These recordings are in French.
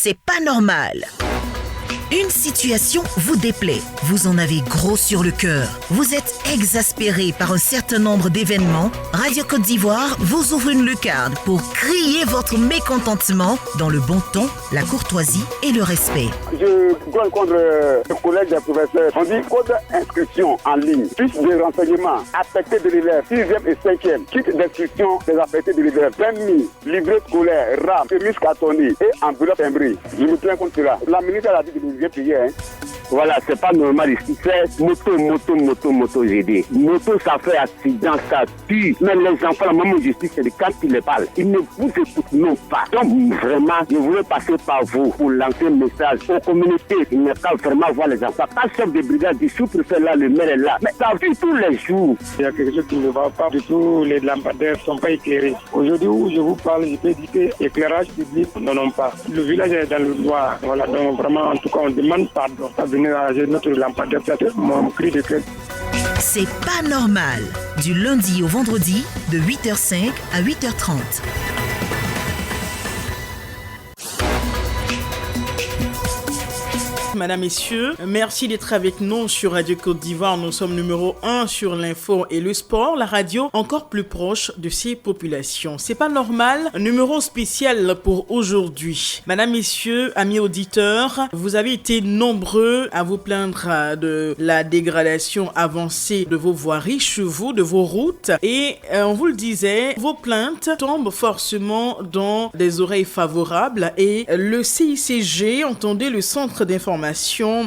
C'est pas normal. Une situation vous déplaît, vous en avez gros sur le cœur, vous êtes exaspéré par un certain nombre d'événements. Radio Côte d'Ivoire vous ouvre une lucarne pour crier votre mécontentement dans le bon ton, la courtoisie et le respect. Je dois contre le collègue des professeurs. On dit code d'inscription en ligne, fiche de renseignement, affecté de l'élève, 6e et 5e, kit d'inscription des affectés de l'élève, permis, livret scolaire, RAM, chemise cartonnée et enveloppe timbrée. Je me tiens contre cela. La ministre a dit que vous êtes hier. Voilà, c'est pas normal ici. C'est moto, j'ai dit. Moto, ça fait accident, ça tue. Mais les enfants, la maman justice, c'est quand ils les parlent. Ils ne vous écoutent non pas. Donc, vraiment, je voulais passer par vous pour lancer un message aux communautés. Il n'est pas vraiment voir les enfants. Pas chef de brigade du sous-préfet là, le maire est là. Mais ça vit tous les jours. Il y a quelque chose qui ne va pas du tout. Les lampadaires ne sont pas éclairés. Aujourd'hui où je vous parle, je peux dire que l'éclairage public n'en ont pas. Le village est dans le noir. Voilà, donc vraiment, en tout cas, on demande pardon. Notre lampadaire, mon cri de cœur. C'est pas normal. Du lundi au vendredi, de 8h05 à 8h30. Mesdames, Messieurs, merci d'être avec nous sur Radio Côte d'Ivoire. Nous sommes numéro 1 sur l'info et le sport, la radio encore plus proche de ces populations. C'est pas normal, numéro spécial pour aujourd'hui. Mesdames, Messieurs, amis auditeurs, vous avez été nombreux à vous plaindre de la dégradation avancée de vos voiries, chez vous, de vos routes. Et on vous le disait, vos plaintes tombent forcément dans des oreilles favorables. Et le CICG, entendez le Centre d'information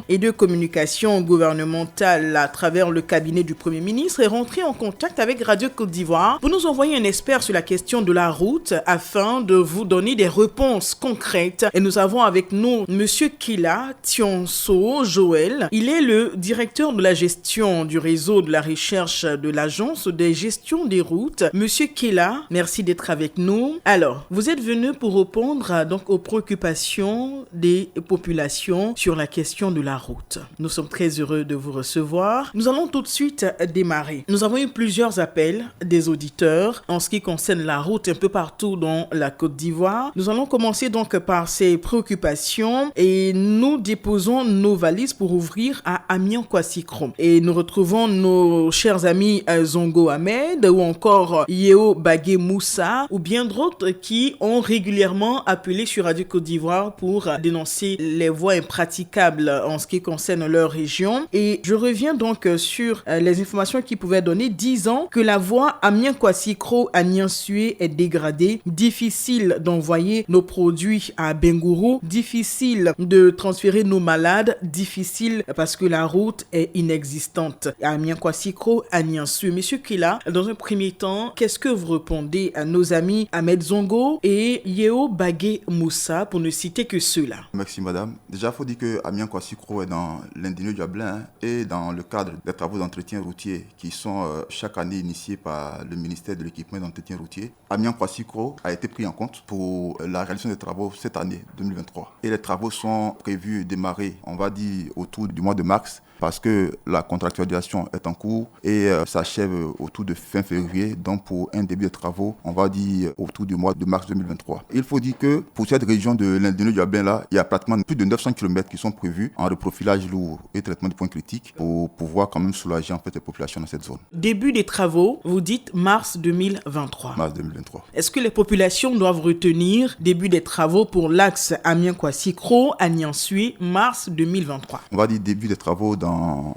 et de communication gouvernementale à travers le cabinet du Premier ministre, est rentré en contact avec Radio Côte d'Ivoire pour nous envoyer un expert sur la question de la route afin de vous donner des réponses concrètes. Et nous avons avec nous Monsieur Kila Tionso Joël. Il est le directeur de la gestion du réseau de la recherche de l'agence des gestions des routes. Monsieur Kila, merci d'être avec nous. Alors, vous êtes venu pour répondre donc aux préoccupations des populations sur la question de la route. Nous sommes très heureux de vous recevoir. Nous allons tout de suite démarrer. Nous avons eu plusieurs appels des auditeurs en ce qui concerne la route un peu partout dans la Côte d'Ivoire. Nous allons commencer donc par ces préoccupations et nous déposons nos valises pour ouvrir à Amiens-Kwassikro. Et nous retrouvons nos chers amis Zongo Ahmed ou encore Yeo Bagé Moussa ou bien d'autres qui ont régulièrement appelé sur Radio Côte d'Ivoire pour dénoncer les voies impraticables en ce qui concerne leur région. Et je reviens donc sur les informations qu'ils pouvaient donner, disant que la voie Amiens-Kwassikro à Niansué est dégradée, difficile d'envoyer nos produits à Bengourou, difficile de transférer nos malades, difficile parce que la route est inexistante. Amiens-Kwassikro à Niansué. Monsieur Kila, dans un premier temps, qu'est-ce que vous répondez à nos amis Ahmed Zongo et Yeo Bagé Moussa, pour ne citer que ceux-là? Merci madame. Déjà, il faut dire que Amiens-Kwassikro est dans l'Indinio Diablin et dans le cadre des travaux d'entretien routier qui sont chaque année initiés par le ministère de l'équipement d'entretien routier. Amiens-Kwassikro a été pris en compte pour la réalisation des travaux cette année 2023. Et les travaux sont prévus démarrer, on va dire, autour du mois de mars, parce que la contractualisation est en cours et s'achève autour de fin février. Donc pour un début de travaux, on va dire autour du mois de mars 2023. Il faut dire que pour cette région de l'Indinio Diablin là, il y a pratiquement plus de 900 km qui sont prévus en reprofilage lourd et traitement de points critiques pour pouvoir quand même soulager en fait les populations dans cette zone. Début des travaux, vous dites mars 2023. Mars 2023. Est-ce que les populations doivent retenir début des travaux pour l'axe Amiens-Kwassikro à Niansué, mars 2023? On va dire début des travaux dans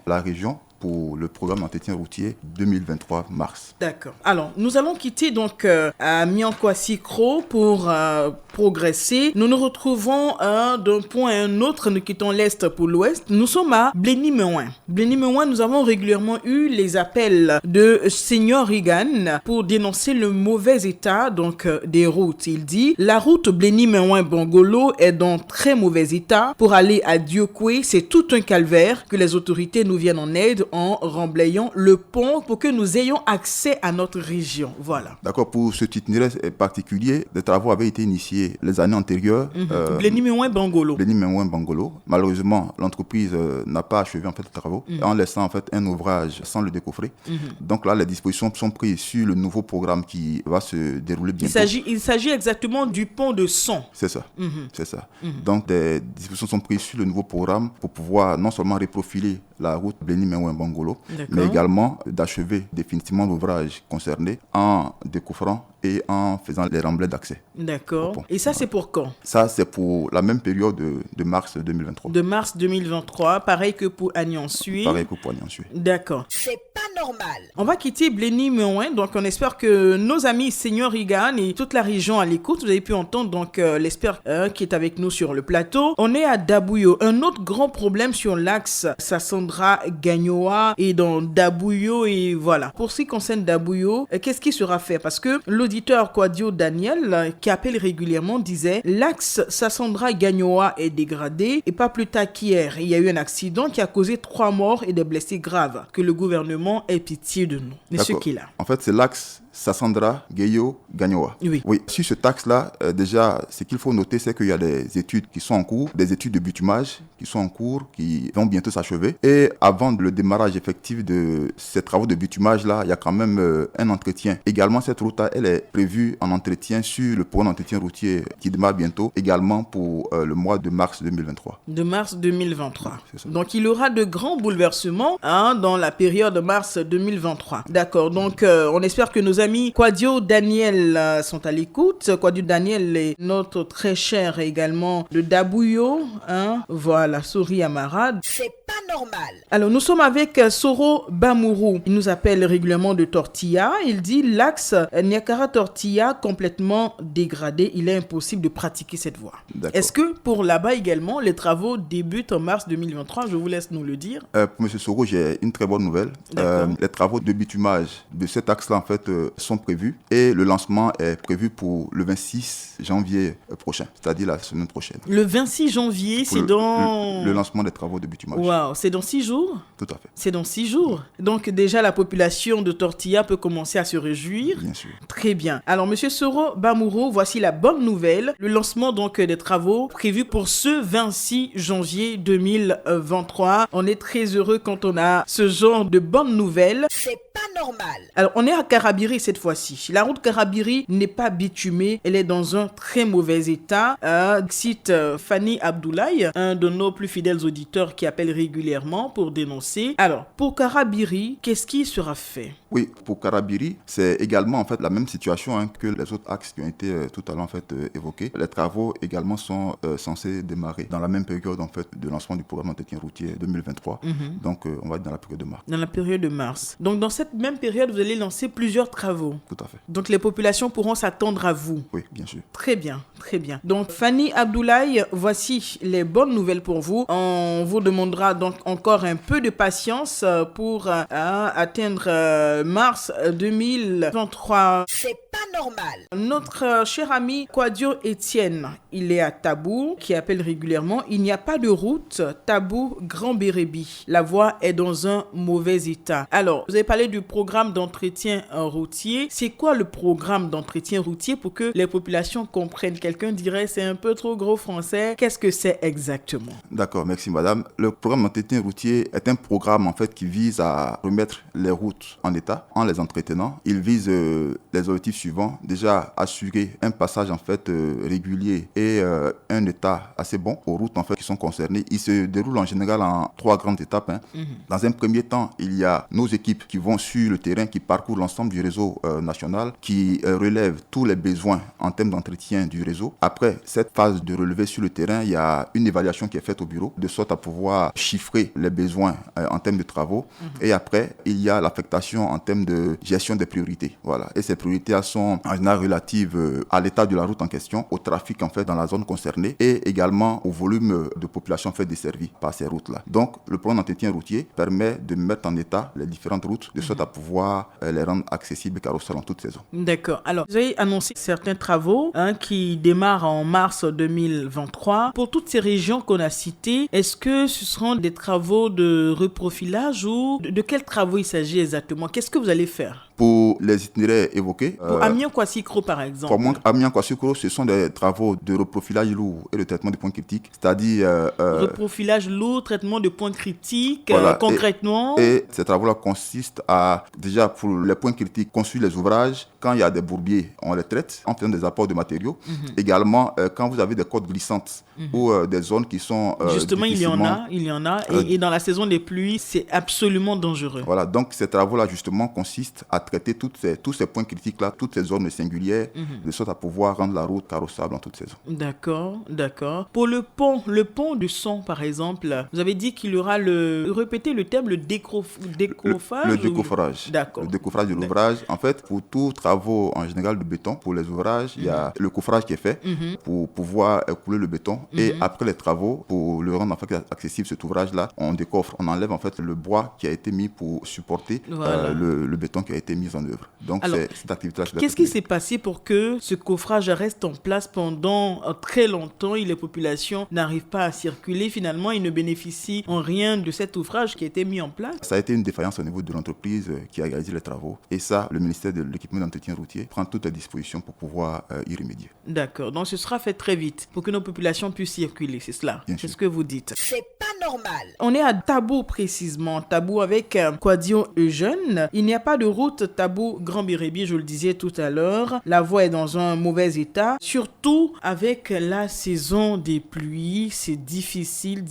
la région pour le programme d'entretien routier 2023 mars. D'accord. Alors, nous allons quitter donc Amiens-Kwassikro pour progresser. Nous nous retrouvons d'un point à un autre, nous quittons l'Est pour l'Ouest. Nous sommes à Blény-Meouin. Blény-Meouin, nous avons régulièrement eu les appels de Seigneur Reagan pour dénoncer le mauvais état donc des routes. Il dit, la route Blény-Meouin-Bongolo est dans très mauvais état. Pour aller à Diokwe, c'est tout un calvaire. Que les autorités nous viennent en aide. en remblayant le pont pour que nous ayons accès à notre région. Voilà. D'accord, pour ce itinéraire particulier, des travaux avaient été initiés les années antérieures. Bleni Meouin Bangolo. Bleni Meouin Bangolo. Malheureusement, l'entreprise n'a pas achevé en fait les travaux en laissant en fait un ouvrage sans le décoffrer. Donc là, les dispositions sont prises sur le nouveau programme qui va se dérouler bientôt. Il s'agit exactement du pont de Son. C'est ça. C'est ça. Donc des dispositions sont prises sur le nouveau programme pour pouvoir non seulement reprofiler la route Bleni Meouin Bangolo, mais également d'achever définitivement l'ouvrage concerné en décoffrant et en faisant les remblais d'accès. D'accord. Et ça, c'est pour quand? Ça, c'est pour la même période de mars 2023. De mars 2023, pareil que pour Agnan-Sui. Pareil que pour Agnan-Sui. D'accord. C'est pas normal. On va quitter Bleni Meouin, donc on espère que nos amis Seigneur Rigan et toute la région à l'écoute, vous avez pu entendre donc l'espère qui est avec nous sur le plateau. On est à Dabouyo. Un autre grand problème sur l'axe Sassandra-Gagnoa et dans Dabouyo et voilà. Pour ce qui concerne Dabouyo, qu'est-ce qui sera fait? Parce que l'auditeur Kwadio Daniel, qui appelle régulièrement, disait l'axe Sassandra-Gagnoa est dégradé et pas plus tard qu'hier, il y a eu un accident qui a causé 3 morts et des blessés graves. Que le gouvernement ait pitié de nous. Monsieur Kila. En fait, c'est l'axe Sassandra, Gueyo, Gagnoa. Oui. Sur ce axe-là, déjà, ce qu'il faut noter, c'est qu'il y a des études qui sont en cours, des études de bitumage qui sont en cours, qui vont bientôt s'achever. Et avant le démarrage effectif de ces travaux de bitumage-là, il y a quand même un entretien. Également, cette route-là, elle est prévue en entretien sur le programme d'entretien routier qui démarre bientôt, également pour le mois de mars 2023. De mars 2023. C'est ça. Donc, il y aura de grands bouleversements dans la période de mars 2023. D'accord. Donc, on espère que nos amis Kwadio Daniel sont à l'écoute. Kwadio Daniel est notre très cher également de Dabouyo. Voilà, Sori Amarad. C'est pas normal. Alors, nous sommes avec Soro Bamourou. Il nous appelle régulièrement de Tortilla. Il dit l'axe Niakara-Tortilla complètement dégradé. Il est impossible de pratiquer cette voie. D'accord. Est-ce que pour là-bas également, les travaux débutent en mars 2023? Je vous laisse nous le dire. Pour M. Soro, j'ai une très bonne nouvelle. Les travaux de bitumage de cet axe-là, en fait, sont prévus et le lancement est prévu pour le 26 janvier prochain, c'est-à-dire la semaine prochaine. Le 26 janvier, c'est dans... Le lancement des travaux de bitumage. Waouh, c'est dans 6 jours? Tout à fait. C'est dans 6 jours. Donc déjà, la population de Tortilla peut commencer à se réjouir. Bien sûr. Très bien. Alors, Monsieur Soro Bamouro, voici la bonne nouvelle. Le lancement donc des travaux prévus pour ce 26 janvier 2023. On est très heureux quand on a ce genre de bonnes nouvelles. C'est pas normal. Alors, on est à Karabiri cette fois-ci. La route Karabiri n'est pas bitumée. Elle est dans un très mauvais état. Cite Fanny Abdoulaye, un de nos plus fidèles auditeurs qui appelle régulièrement pour dénoncer. Alors, pour Karabiri, qu'est-ce qui sera fait? Oui, pour Karabiri, c'est également en fait la même situation que les autres axes qui ont été tout à l'heure en fait évoqués. Les travaux également sont censés démarrer dans la même période en fait de lancement du programme d'entretien routier 2023. Donc, on va être dans la période de mars. Dans la période de mars. Donc, dans cette même période, vous allez lancer plusieurs travaux. Tout à fait. Donc, les populations pourront s'attendre à vous. Oui, bien sûr. Très bien, très bien. Donc, Fanny Abdoulaye, voici les bonnes nouvelles pour vous. On vous demandera donc encore un peu de patience pour atteindre mars 2023. C'est pas normal. Notre cher ami Kwadio Etienne, il est à Tabou, qui appelle régulièrement. Il n'y a pas de route Tabou-Grand-Bérébi. La voie est dans un mauvais état. Alors, vous avez parlé du programme d'entretien routier. C'est quoi le programme d'entretien routier pour que les populations comprennent? Quelqu'un dirait c'est un peu trop gros français. Qu'est-ce que c'est exactement? D'accord, merci madame. Le programme d'entretien routier est un programme en fait qui vise à remettre les routes en état en les entretenant. Il vise les objectifs suivants. Déjà, assurer un passage en fait régulier et un état assez bon aux routes en fait qui sont concernées. Il se déroule en général en 3 grandes étapes. Dans un premier temps, il y a nos équipes qui vont sur le terrain, qui parcourent l'ensemble du réseau national, qui relèvent tous les besoins en termes d'entretien du réseau. Après cette phase de relevé sur le terrain, il y a une évaluation qui est faite au bureau, de sorte à pouvoir chiffrer les besoins en termes de travaux. Et après, il y a l'affectation termes de gestion des priorités. Voilà. Et ces priorités sont en général relatives à l'état de la route en question, au trafic en fait dans la zone concernée et également au volume de population en fait desservie par ces routes-là. Donc, le plan d'entretien routier permet de mettre en état les différentes routes de sorte à pouvoir les rendre accessibles et carrossables en toute saison. D'accord. Alors, vous avez annoncé certains travaux qui démarrent en mars 2023. Pour toutes ces régions qu'on a citées, est-ce que ce seront des travaux de reprofilage ou de quels travaux il s'agit exactement? Qu'est-ce que vous allez faire? Pour les itinéraires évoqués... Pour Amiens-Kouassikro, par exemple. Pour Amiens-Kouassikro, ce sont des travaux de reprofilage lourd et de traitement de points critiques, c'est-à-dire... reprofilage lourd, traitement de points critiques, voilà, concrètement. Et ces travaux-là consistent à, déjà pour les points critiques, construire les ouvrages. Quand il y a des bourbiers, on les traite en faisant des apports de matériaux. Également, quand vous avez des côtes glissantes ou des zones qui sont... Justement, il y en a. Et dans la saison des pluies, c'est absolument dangereux. Voilà, donc ces travaux-là, justement, consistent à traiter tous ces points critiques-là, toutes ces zones singulières, de sorte à pouvoir rendre la route carrossable en toute saison. D'accord. Pour le pont de Son, par exemple, vous avez dit qu'il y aura répétez le terme, le décoffrage. Le décoffrage. D'accord. Le décoffrage de l'ouvrage. En fait, pour tous travaux en général de béton, pour les ouvrages, il y a le coffrage qui est fait pour pouvoir couler le béton. Et après les travaux, pour le rendre en fait accessible cet ouvrage-là, on décoffre, on enlève en fait le bois qui a été mis pour supporter le béton qui a été mis en œuvre. Donc, alors, cette activité-là... Qu'est-ce qui s'est passé pour que ce coffrage reste en place pendant très longtemps et les populations n'arrivent pas à circuler? Finalement, ils ne bénéficient en rien de cet ouvrage qui a été mis en place. Ça a été une défaillance au niveau de l'entreprise qui a réalisé les travaux. Et ça, le ministère de l'équipement d'entretien routier prend toutes les dispositions pour pouvoir y remédier. D'accord. Donc, ce sera fait très vite pour que nos populations puissent circuler. C'est cela. C'est ce que vous dites. C'est pas normal. On est à Tabou précisément. Tabou avec Kouadio Eugène. Il n'y a pas de route Tabou-Grand-Bérébi, je le disais tout à l'heure. La voie est dans un mauvais état. Surtout avec la saison des pluies. C'est difficile.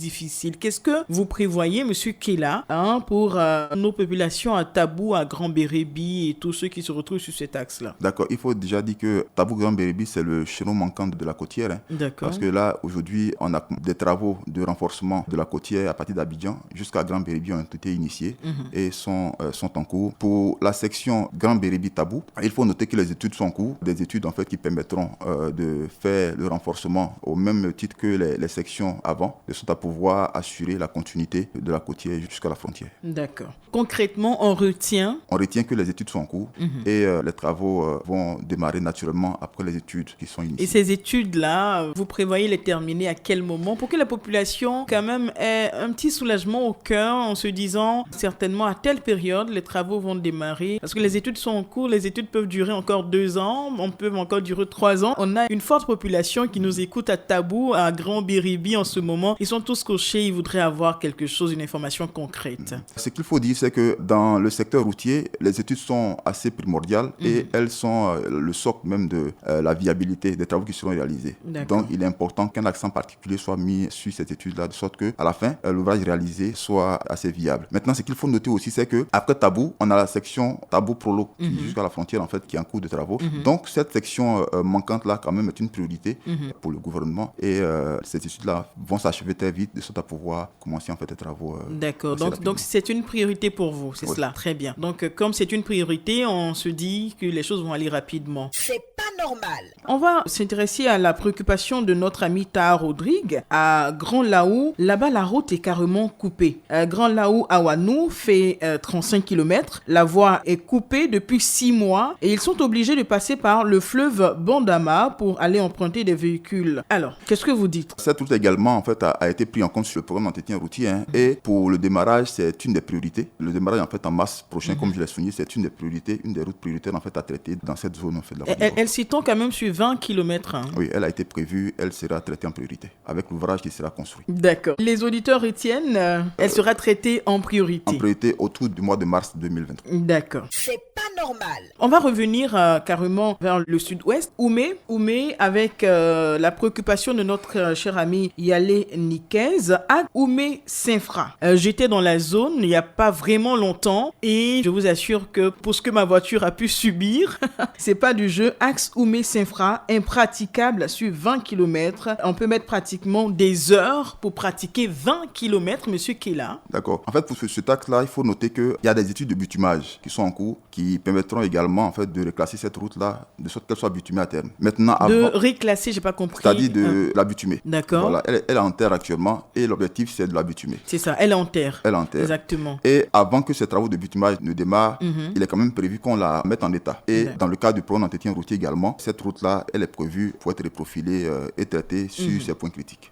Qu'est-ce que vous prévoyez, monsieur Kela, pour nos populations à Tabou, à Grand-Bérébi et tous ceux qui se retrouvent sur cet axe-là? D'accord. Il faut déjà dire que Tabou-Grand-Bérébi, c'est le chaînon manquant de la côtière. D'accord. Parce que là, aujourd'hui, on a des travaux de renforcement de la côtière à partir d'Abidjan jusqu'à Grand-Bérébi ont été initiés et sont en cours. Pour la section Grand-Bérébi-Tabou, il faut noter que les études sont en cours, des études en fait qui permettront de faire le renforcement au même titre que les sections avant, de sorte à pouvoir assurer la continuité de la côtière jusqu'à la frontière. D'accord. Concrètement, on retient que les études sont en cours et les travaux vont démarrer naturellement après les études qui sont initiées. Et ces études-là, vous prévoyez les terminer à quel moment pour que la population quand même ait un petit soulagement au cœur en se disant certainement à telle période les travaux vont démarrer, parce que les études sont en cours, les études peuvent durer encore 2 ans, on peut encore durer 3 ans. On a une forte population qui nous écoute à Tabou, à Grand-Bérébi en ce moment. Ils sont tous cochés, ils voudraient avoir quelque chose, une information concrète. Ce qu'il faut dire, c'est que dans le secteur routier, les études sont assez primordiales et elles sont le socle même de la viabilité des travaux qui seront réalisés. Donc, il est important qu'un accent particulier soit mis sur cette étude-là, de sorte qu'à la fin, l'ouvrage réalisé soit assez viable. Maintenant, ce qu'il faut noter aussi, c'est qu'après Tabou, on a la section Tabou-Prolo, jusqu'à la frontière, en fait, qui est en cours de travaux. Donc, cette section manquante-là, quand même, est une priorité pour le gouvernement. Et ces études-là vont s'achever très vite, de sorte à pouvoir commencer, en fait, les travaux. D'accord. Donc, c'est une priorité pour vous, c'est cela. Très bien. Donc, comme c'est une priorité, on se dit que les choses vont aller rapidement. C'est pas normal. On va s'intéresser à la préoccupation de notre ami Taha Rodrigue à Grand Laou. Là-bas, la route est carrément coupée. Grand Laou à Ouanou fait 35 km. La voie est coupée depuis 6 mois et ils sont obligés de passer par le fleuve Bandama pour aller emprunter des véhicules. Alors, qu'est-ce que vous dites? Cette route également, en fait, a été prise en compte sur le programme d'entretien routier. Et pour le démarrage, c'est une des priorités. Le démarrage, en fait, en mars prochain, comme je l'ai souligné, c'est une des priorités, une des routes prioritaires, en fait, à traiter dans cette zone, en fait, de la Côte d'Ivoire. Elle s'étend quand même sur 20 km. Oui, elle a été prévue, elle sera traitée en priorité, avec l'ouvrage qui sera construit. D'accord. Les auditeurs retiennent, elle sera traitée en priorité. En priorité autour du mois de mars 2023. D'accord. C'est pas normal. On va revenir carrément vers le sud-ouest. Oumé avec la préoccupation de notre cher ami Yalé Nikez à Oumé-Saint-Fra. J'étais dans la zone il n'y a pas vraiment longtemps et je vous assure que pour ce que ma voiture a pu subir, c'est pas du jeu. Axe Oumé-Saint-Fra, impraticable sur 20 km. On peut mettre pratiquement des heures pour pratiquer 20 km, monsieur Kela. D'accord. En fait, pour cet axe-là, il faut noter qu'il y a des études de bitumage qui sont en cours, qui permettront également en fait, de reclasser cette route-là, de sorte qu'elle soit bitumée à terme. Maintenant, de reclasser, j'ai pas compris. C'est-à-dire de la bitumer. D'accord. Voilà. Elle est en terre actuellement et l'objectif, c'est de la bitumer. C'est ça, elle est en terre. Elle est en terre. Exactement. Et avant que ces travaux de bitumage ne démarrent, il est quand même prévu qu'on la mette en état. Et dans le cadre du programme d'entretien routier également, cette route-là, elle est prévue pour être reprofilée et traitée sur ces points critiques.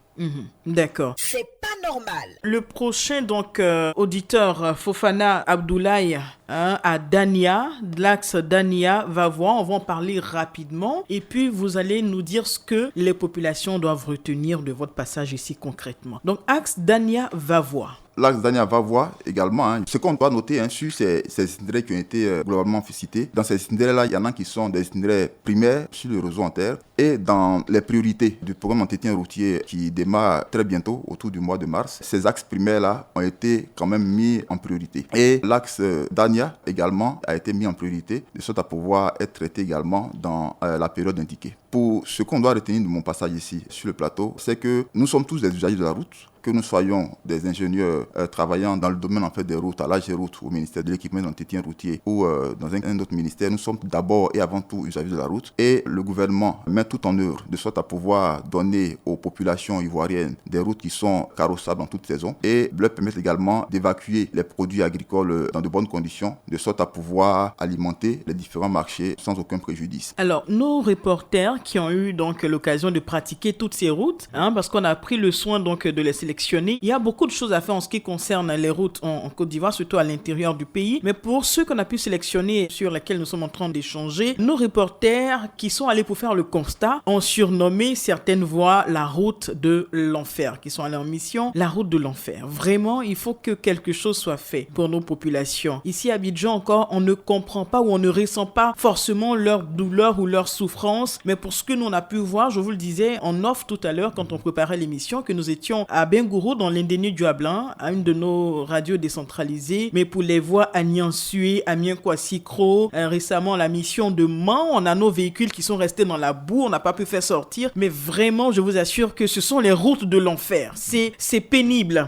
D'accord. C'est pas normal. Le prochain donc auditeur Fofana Abdoulaye à Dania, l'axe Dania-Vavois, on va en parler rapidement et puis vous allez nous dire ce que les populations doivent retenir de votre passage ici concrètement. Donc axe Dania-Vavois. L'axe Dania-Vavois également, ce qu'on doit noter sur ces itinéraires qui ont été globalement cités, dans ces itinéraires-là, il y en a qui sont des itinéraires primaires sur le réseau en terre et dans les priorités du programme d'entretien routier qui démarre très bientôt, autour du mois de mars, ces axes primaires-là ont été quand même mis en priorité. Et l'axe Dania également a été mis en priorité, de sorte à pouvoir être traité également dans la période indiquée. Pour ce qu'on doit retenir de mon passage ici sur le plateau, c'est que nous sommes tous des usagers de la route, que nous soyons des ingénieurs travaillant dans le domaine en fait, des routes, à l'AGEROUTE, au ministère de l'équipement d'entretien routier ou dans un autre ministère, nous sommes d'abord et avant tout usagers de la route et le gouvernement met tout en œuvre de sorte à pouvoir donner aux populations ivoiriennes des routes qui sont carrossables en toute saison et leur permettre également d'évacuer les produits agricoles dans de bonnes conditions de sorte à pouvoir alimenter les différents marchés sans aucun préjudice. Alors, nos reporters qui ont eu donc l'occasion de pratiquer toutes ces routes, parce qu'on a pris le soin donc de les sélectionner. Il y a beaucoup de choses à faire en ce qui concerne les routes en Côte d'Ivoire, surtout à l'intérieur du pays. Mais pour ceux qu'on a pu sélectionner, sur lesquels nous sommes en train d'échanger, nos reporters qui sont allés pour faire le constat ont surnommé certaines voies la route de l'enfer, qui sont allés en mission, la route de l'enfer. Vraiment, il faut que quelque chose soit fait pour nos populations. Ici à Abidjan encore, on ne comprend pas ou on ne ressent pas forcément leur douleur ou leur souffrance. Mais pour ce que nous on a pu voir, je vous le disais en off tout à l'heure quand on préparait l'émission, que nous étions à Bengourou dans l'Indéni du Ablan, à une de nos radios décentralisées, mais pour les voies à Niansué, à Mienkwassikro, récemment la mission de Mans, on a nos véhicules qui sont restés dans la boue, on n'a pas pu faire sortir, mais vraiment je vous assure que ce sont les routes de l'enfer. C'est pénible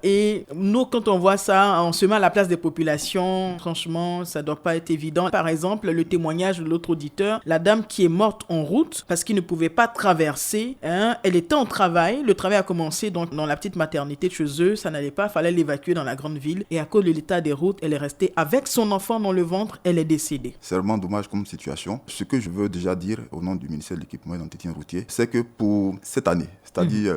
et nous quand on voit ça, on se met à la place des populations, franchement ça doit pas être évident. Par exemple, le témoignage de l'autre auditeur, la dame qui est morte en route parce qu'il ne pouvait pas traverser, elle était en travail, le travail a commencé donc dans la petite maternité de chez eux, ça n'allait pas, fallait l'évacuer dans la grande ville et à cause de l'état des routes, elle est restée avec son enfant dans le ventre, elle est décédée. C'est vraiment dommage comme situation. Ce que je veux déjà dire au nom du ministère de l'équipement et d'entretien routier, c'est que pour cette année, c'est-à-dire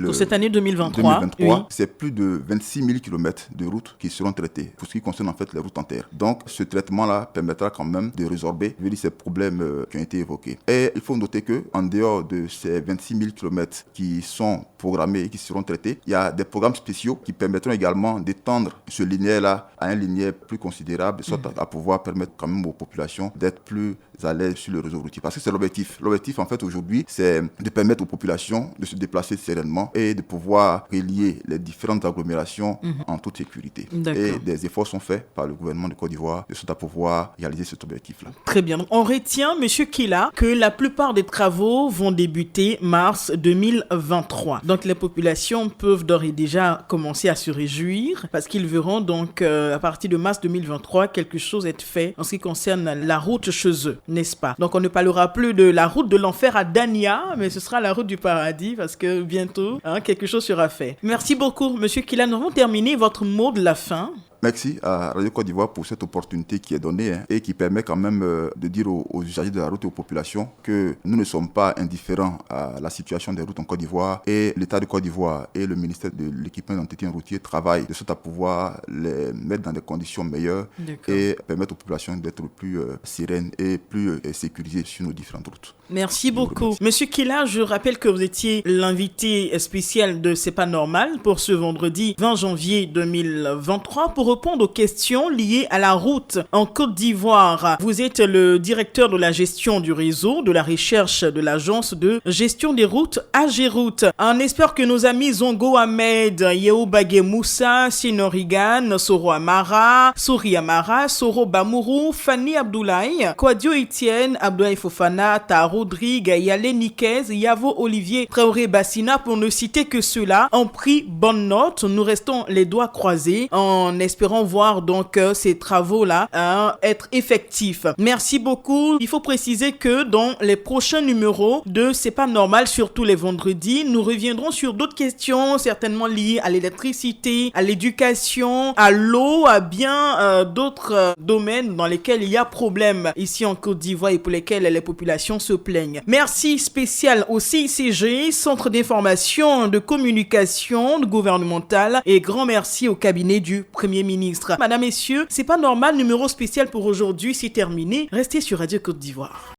pour cette année 2023, oui. C'est plus de 26 000 km de routes qui seront traitées pour ce qui concerne en fait les routes en terre. Donc ce traitement-là permettra quand même de résorber ces problèmes qui ont été évoqués. Et il faut noter qu'en dehors de ces 26 000 km qui sont programmés et qui seront traités, il y a des programmes spéciaux qui permettront également d'étendre ce linéaire-là à un linéaire plus considérable, de sorte à pouvoir permettre quand même aux populations d'être plus à l'aise sur le réseau routier. Parce que c'est l'objectif. L'objectif, en fait, aujourd'hui, c'est de permettre aux populations de se déplacer sereinement et de pouvoir relier les différentes agglomérations en toute sécurité. D'accord. Et des efforts sont faits par le gouvernement de Côte d'Ivoire de sorte à pouvoir réaliser cet objectif-là. Très bien. Donc, on retient, monsieur Kila, que la plupart des travaux vont débuter mars 2023. Donc, les populations peuvent d'ores et déjà commencer à se réjouir parce qu'ils verront donc à partir de mars 2023 quelque chose être fait en ce qui concerne la route chez eux, n'est-ce pas? Donc, on ne parlera plus de la route de l'enfer à Dania, mais ce sera la route du paradis parce que bientôt, quelque chose sera fait. Merci beaucoup, monsieur Kila. Nous avons terminé votre mot de la fin. Merci à Radio Côte d'Ivoire pour cette opportunité qui est donnée et qui permet quand même de dire aux usagers de la route et aux populations que nous ne sommes pas indifférents à la situation des routes en Côte d'Ivoire et l'État de Côte d'Ivoire et le ministère de l'équipement d'entretien routier travaillent de sorte à pouvoir les mettre dans des conditions meilleures. D'accord. Et permettre aux populations d'être plus sereines et plus sécurisées sur nos différentes routes. Merci beaucoup. Monsieur Kila, je rappelle que vous étiez l'invité spécial de C'est pas normal pour ce vendredi 20 janvier 2023 pour répondre aux questions liées à la route en Côte d'Ivoire. Vous êtes le directeur de la gestion du réseau, de la recherche de l'agence de gestion des routes AGERoute. On espère que nos amis Zongo Ahmed, Yehoubagé Moussa, Sinorigan, Soro Amara, Souri Amara, Soro Bamourou, Fanny Abdoulaye, Kwadio Etienne, Abdoulaye Fofana, Ta Rodrigue, Yale Nikez, Yavo Olivier, Traoré Bassina, pour ne citer que ceux-là, ont pris bonne note. Nous restons les doigts croisés en espérant voir donc ces travaux-là être effectifs. Merci beaucoup. Il faut préciser que dans les prochains numéros de C'est pas normal, surtout les vendredis, nous reviendrons sur d'autres questions certainement liées à l'électricité, à l'éducation, à l'eau, à bien d'autres domaines dans lesquels il y a problème ici en Côte d'Ivoire et pour lesquels les populations se plaignent. Merci spécial au CICG, Centre d'information de communication gouvernementale, et grand merci au cabinet du Premier ministre. Madame, Messieurs, C'est pas normal, numéro spécial pour aujourd'hui, c'est terminé. Restez sur Radio Côte d'Ivoire.